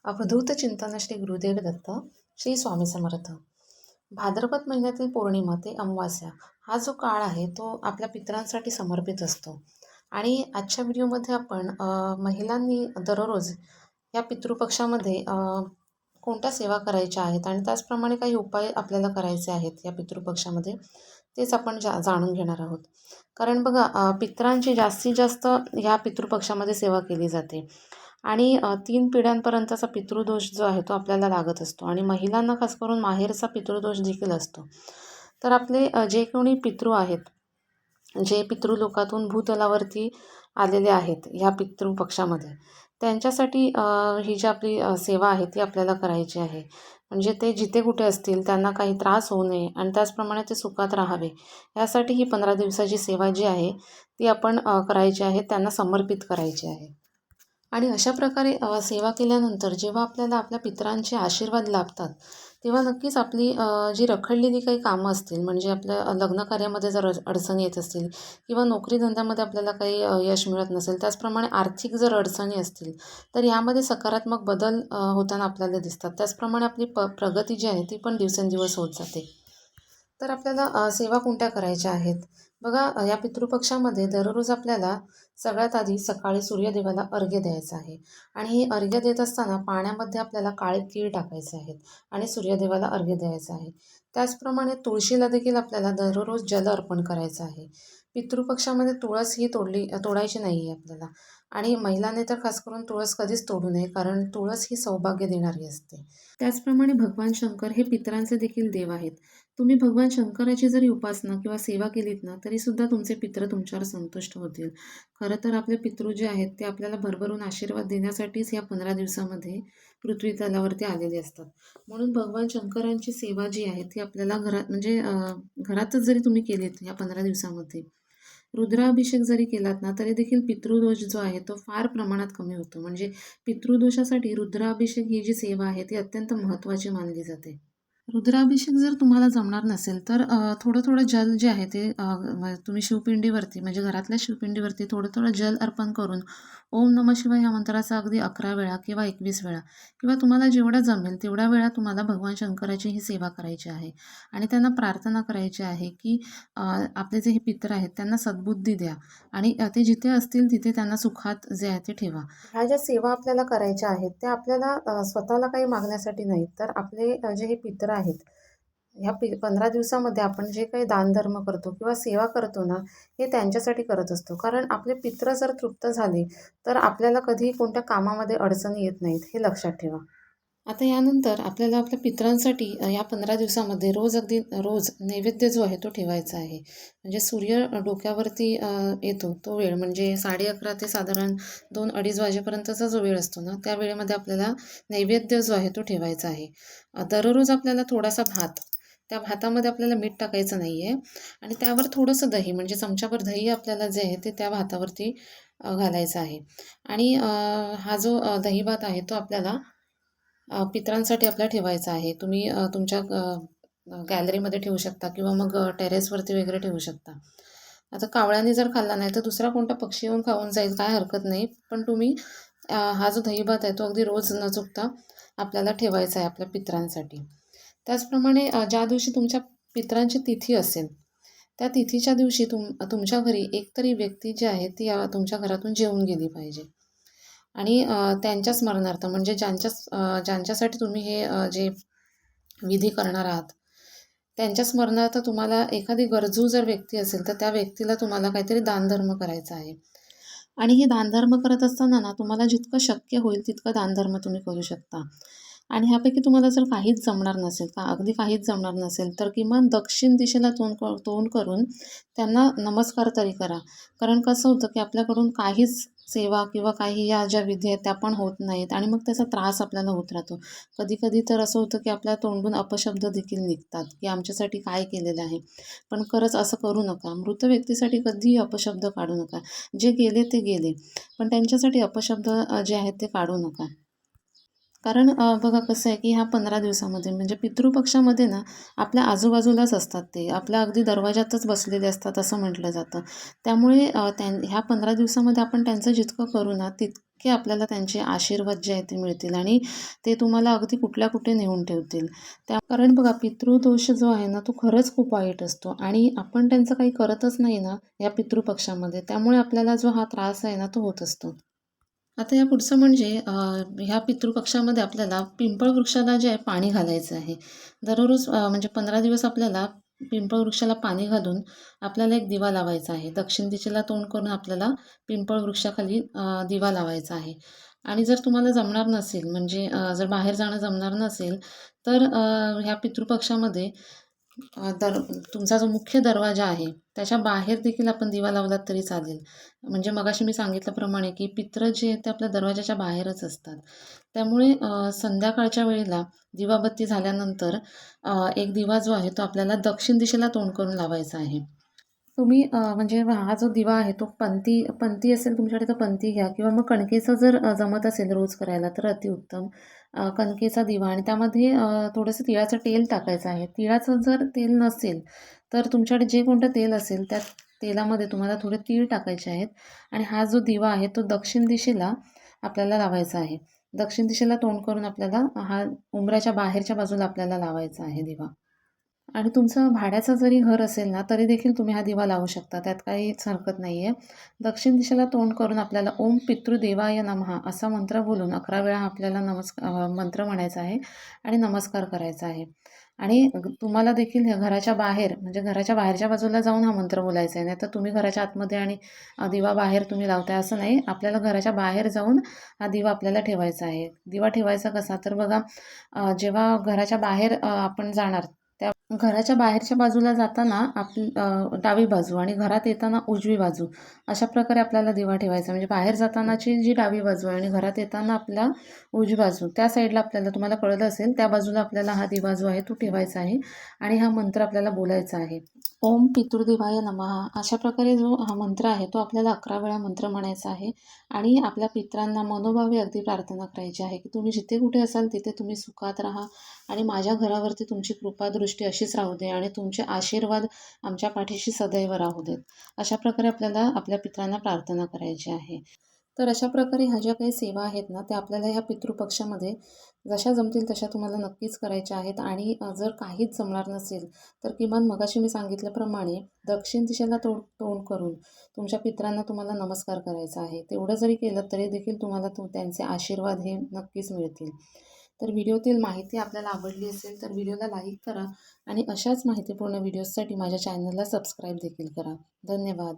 अवधूत चिंतन श्री गुरुदेव दत्त श्री स्वामी समर्थ. भाद्रपद महिन्यातील पौर्णिमा ते अमावास्या हा जो काळ आहे तो आपल्या पितरांसाठी समर्पित असतो. आणि आजच्या व्हिडिओमध्ये आपण महिलांनी दररोज या पितृपक्षामध्ये कोणत्या सेवा करायच्या आहेत आणि त्याचप्रमाणे काही उपाय आपल्याला करायचे आहेत या पितृपक्षामध्ये, तेच आपण जाणून घेणार आहोत. कारण बघा, पितरांची जास्तीत जास्त ह्या पितृपक्षामध्ये सेवा केली जाते आणि 3 पिढ्यांपर्यंतचा पितृदोष जो आहे तो आपल्याला लागत असतो आणि महिलांना खास करून माहेरचा पितृदोष देखील असतो. तर आपले जे कोणी पितृ आहेत, जे पितृलोकातून भूतलावरती आलेले आहेत ह्या पितृपक्षामध्ये, त्यांच्यासाठी ही जी आपली सेवा आहे ती आपल्याला करायची आहे. म्हणजे ते जिथे कुठे असतील त्यांना काही त्रास होऊ नये आणि त्याचप्रमाणे ते सुखात राहावे, यासाठी ही 15 दिवसाची सेवा जी आहे ती आपण करायची आहे, त्यांना समर्पित करायची आहे. आणि अशा प्रकारे सेवा केल्यानंतर जेव्हा आपल्याला आपल्या पितरांचे आशीर्वाद लाभतात, तेव्हा नक्कीच आपली जी रखडलेली काही कामं असतील, म्हणजे आपल्या लग्न कार्यामध्ये जर अडचणी येत असतील किंवा नोकरीधंद्यामध्ये आपल्याला काही यश मिळत नसेल, त्याचप्रमाणे आर्थिक जर अडचणी असतील, तर यामध्ये सकारात्मक बदल होताना आपल्याला दिसतात. त्याचप्रमाणे आपली प्रगती जी आहे ती पण दिवसेंदिवस होत जाते. तर आपल्याला सेवा कोणत्या करायच्या आहेत? बघा, या पितृपक्षामध्ये दररोज आपल्याला सगळ्यात आधी सकाळी सूर्यदेवाला अर्घ्य द्यायचं आहे आणि हे अर्घ्य देत असताना पाण्यामध्ये आपल्याला काळे तीळ टाकायचे आहेत आणि सूर्यदेवाला अर्घ्य द्यायचं आहे. त्याचप्रमाणे तुळशीला देखील आपल्याला दररोज जल अर्पण करायचं आहे. पितृपक्षामध्ये तुळस ही तोडायची नाही आहे आपल्याला. आणि महिलांनी तर खास करून तुळस कधीच तोडू नये, कारण तुळस ही सौभाग्य देणारी असते. त्याचप्रमाणे भगवान शंकर हे पितरांचे देखील देव आहेत. तुम्ही भगवान शंकराची जरी उपासना किंवा सेवा केलीत ना, तरीसुद्धा तुमचे पितृ तुमच्यावर संतुष्ट होतील. खरं तर आपले पितृ जे आहेत ते आपल्याला भरभरून आशीर्वाद देण्यासाठीच या 15 दिवसामध्ये पृथ्वी तलावरती आलेले असतात. म्हणून भगवान शंकरांची सेवा जी आहे ती आपल्याला घरात, म्हणजे घरातच जरी तुम्ही केलीत या 15 दिवसामध्ये, रुद्राभिषेक जरी केलात ना, तरी देखील पितृदोष जो आहे तो फार प्रमाणात कमी होतो. म्हणजे पितृदोषासाठी रुद्राभिषेक ही जी सेवा आहे ती अत्यंत महत्त्वाची मानली जाते. रुद्राभिषेक जर तुम्हाला जमणार नसेल तर थोडं थोडं जल जे आहे ते तुम्ही शिवपिंडीवरती, म्हणजे घरातल्या शिवपिंडीवरती थोडं थोडं जल अर्पण करून ओम नमः शिवाय ह्या मंत्राचा अगदी 11 वेळा किंवा 21 वेळा किंवा तुम्हाला जेवढा जमेल तेवढ्या वेळा तुम्हाला भगवान शंकराची ही सेवा करायची आहे आणि त्यांना प्रार्थना करायची आहे की आपले जे हे पितर आहेत त्यांना सद्बुद्धी द्या आणि ते जिथे असतील तिथे त्यांना सुखात जे आहे ते ठेवा. ह्या ज्या सेवा आपल्याला करायच्या आहेत त्या आपल्याला स्वतःला काही मागण्यासाठी नाहीत, तर आपले जे हे पितर आहेत, ह्या 15 दिवसामध्ये आपण जे काही दानधर्म करतो किंवा सेवा करतो ना, हे त्यांच्यासाठी करत असतो. कारण आपले पित्र जर तृप्त झाले तर आपल्याला कधीही कोणत्या कामामध्ये अडचणी येत नाहीत, हे लक्षात ठेवा. आता यानंतर आपल्याला आपल्या पितरांसाठी या 15 दिवसामध्ये अगदी रोज नैवेद्य जो आहे तो ठेवायचा आहे. म्हणजे सूर्य डोक्यावरती येतो तो वेळ, म्हणजे 11:30 ते साधारण 2-2:30 वाजेपर्यंतचा जो वेळ असतो ना, त्या वेळेमध्ये आपल्याला नैवेद्य जो आहे तो ठेवायचा आहे. दररोज आपल्याला थोडासा भात, त्या भातामध्ये आपल्याला मीठ टाकायचं नाही आहे आणि त्यावर थोडंसं दही, म्हणजे चमच्याभर दही आपल्याला जे आहे ते त्या भातावरती घालायचं आहे. आणि हा जो दही भात आहे तो आपल्याला पितरांसाठी आपल्याला ठेवायचा आहे. तुम्ही तुमच्या गॅलरीमध्ये ठेवू शकता किंवा मग टेरेसवरती वगैरे ठेवू शकता. आता कावळ्याने जर खाल्ला नाही तर दुसरा कोणता पक्षी येऊन खाऊन जाईल, काय हरकत नाही, पण तुम्ही हा जो दहीभात आहे तो अगदी रोज न चुकता आपल्याला ठेवायचा आहे आपल्या पितरांसाठी. त्याचप्रमाणे ज्या दिवशी तुमच्या पितरांची तिथी असेल त्या तिथीच्या दिवशी तुमच्या घरी एकतरी व्यक्ती जी आहे ती तुमच्या घरातून जेवून गेली पाहिजे आणि त्यांच्या स्मरणार्थ, म्हणजे ज्यांच्यासाठी तुम्ही हे जे विधी करणार आहात त्यांच्या स्मरणार्थ तुम्हाला एखादी गरजू जर व्यक्ती असेल तर त्या व्यक्तीला तुम्हाला काहीतरी दानधर्म करायचा आहे. आणि हे दानधर्म करत असताना ना, तुम्हाला जितकं शक्य होईल तितकं दानधर्म तुम्ही करू शकता. आणि ह्यापैकी तुम्हाला जर काहीच जमणार नसेल, अगदी काहीच जमणार नसेल, तर किमान दक्षिण दिशेला तोंड करून त्यांना नमस्कार तरी करा. कारण कसं होतं की आपल्याकडून काहीच सेवा किंवा काही या ज्या विधी आहेत त्या पण होत नाहीत आणि मग त्याचा त्रास आपल्याला होत राहतो. कधी कधी तर असं होतं की आपल्या तोंडून अपशब्द देखील निघतात की आमच्यासाठी काय केलेलं आहे. पण खरंच असं करू नका. मृत व्यक्तीसाठी कधीही अपशब्द काढू नका. जे गेले ते गेले, पण त्यांच्यासाठी अपशब्द जे आहेत ते काढू नका. कारण बघा कसं आहे की ह्या 15 दिवसामध्ये, म्हणजे पितृपक्षामध्ये ना, आपल्या आजूबाजूलाच असतात, ते आपल्या अगदी दरवाजातच बसलेले असतात असं म्हटलं जातं. त्यामुळे ह्या 15 दिवसामध्ये आपण त्यांचं जितकं करू ना की आपल्याला त्यांचे आशीर्वाद जे आहेत ते मिळतील आणि ते तुम्हाला अगदी कुठल्या कुठे नेऊन ठेवतील. कारण बघा पितृदोष जो आहे ना तो खरंच खूप वाईट असतो आणि आपण त्यांचं काही करतच नाही ना या पितृपक्षामध्ये, त्यामुळे आपल्याला जो हा त्रास आहे ना तो होत असतो. आता या पुढचं म्हणजे ह्या पितृपक्षामध्ये आपल्याला पिंपळ वृक्षाला जे आहे पाणी घालायचं आहे. दररोज म्हणजे 15 दिवस आपल्याला पिंपळ वृक्षाला पाणी घालून आपल्याला एक दिवा लावायचा आहे. दक्षिण दिशेला तोंड करून आपल्याला पिंपळ वृक्षाखाली दिवा लावायचा आहे. आणि जर तुम्हाला जमणार नसेल म्हणजे जर बाहेर जाणं जमणार नसेल तर ह्या पितृपक्षामध्ये तुमचा जो मुख्य दरवाजा आहे त्याच्या बाहेर देखील आपण दिवा लावलात तरी चालेल. म्हणजे मगाशी मी सांगितल्याप्रमाणे की पित्र जे आहेत ते आपल्या दरवाजाच्या बाहेरच असतात. त्यामुळे संध्याकाळच्या वेळेला दिवाबत्ती झाल्यानंतर एक दिवा जो आहे तो आपल्याला दक्षिण दिशेला तोंड करून लावायचा आहे. तुम्ही म्हणजे हा जो दिवा आहे तो पंथी पंथी असेल तुमच्याकडे तर पंथी घ्या किंवा मग कणकेचं जर जमत असेल रोज करायला तर अतिउत्तम. कणकेचा दिवा आणि त्यामध्ये थोडंसं तिळाचं तेल टाकायचं आहे. तिळाचं जर तेल नसेल तर तुमच्याकडे जे कोणतं तेल असेल त्या तेलामध्ये तुम्हाला थोडे तीळ टाकायचे आहेत आणि हा जो दिवा आहे तो दक्षिण दिशेला आपल्याला लावायचा आहे. दक्षिण दिशेला तोंड करून आपल्याला हा उंबऱ्याच्या बाहेरच्या बाजूला आपल्याला लावायचा आहे दिवा. आणि तुमचं भाड्याचं जरी घर असेल ना, तरी देखील तुम्ही हा दिवा लावू शकता. त्यात काहीच हरकत नाही आहे. दक्षिण दिशेला तोंड करून आपल्याला ओम पितृदेवाय नमः असा मंत्र बोलून 11 वेळा आपल्याला मंत्र म्हणायचा आहे आणि नमस्कार करायचा आहे. आणि तुम्हाला देखील घराच्या बाहेर म्हणजे घराच्या बाहेरच्या बाजूला जाऊन हा मंत्र बोलायचा आहे. नाहीतर तुम्ही घराच्या आतमध्ये आणि दिवा बाहेर तुम्ही लावताय असं नाही. आपल्याला घराच्या बाहेर जाऊन हा दिवा आपल्याला ठेवायचा आहे. दिवा ठेवायचा कसा तर बघा जेव्हा घराच्या बाहेर आपण जाणार घराच्या बाहेरच्या बाजूला जाताना डावी बाजू आणि घरात येताना उजवी बाजू अशा प्रकारे आपल्याला दिवा ठेवायचा. म्हणजे बाहेर जातानाची जी डावी बाजू आहे आणि घरात येताना आपला उजवी बाजू त्या साईडला आपल्याला तुम्हाला कळलं असेल त्या बाजूला आपल्याला हा दिवा जो आहे तो ठेवायचा आहे आणि हा मंत्र आपल्याला बोलायचा आहे. ओम पितृदेवाय नमः अशा प्रकारे जो हा मंत्र आहे तो आपल्याला 11 वेळा मंत्र म्हणायचा आहे आणि आपल्या पितरांना मनोभावे अगदी प्रार्थना करायची आहे की तुम्ही जिथे कुठे असाल तिथे तुम्ही सुखात राहा आणि माझ्या घरावरती तुमची कृपादृष्टी अशीच राहू दे आणि तुमचे आशीर्वाद आमच्या पाठीशी सदैव राहू देत. अशा प्रकारे आपल्याला आपल्या पितरांना प्रार्थना करायची आहे. तर अशा प्रकारे ह्या ज्या काही सेवा आहेत ना त्या आपल्याला ह्या पितृपक्षामध्ये जशा जमतील तशा तुम्हाला नक्कीच करायच्या आहेत. आणि जर काहीच जमणार नसेल तर किमान मगाशी मी सांगितल्याप्रमाणे दक्षिण दिशेला तोंड करून तुमच्या पितरांना तुम्हाला नमस्कार करायचा आहे. तेवढं जरी केलं तरी देखील तुम्हाला त्यांचे आशीर्वाद हे नक्कीच मिळतील. तर व्हिडिओतील माहिती आपल्याला आवडली असेल तर व्हिडिओला लाईक करा आणि अशाच माहितीपूर्ण व्हिडिओजसाठी माझ्या चॅनलला सबस्क्राईब देखील करा. धन्यवाद.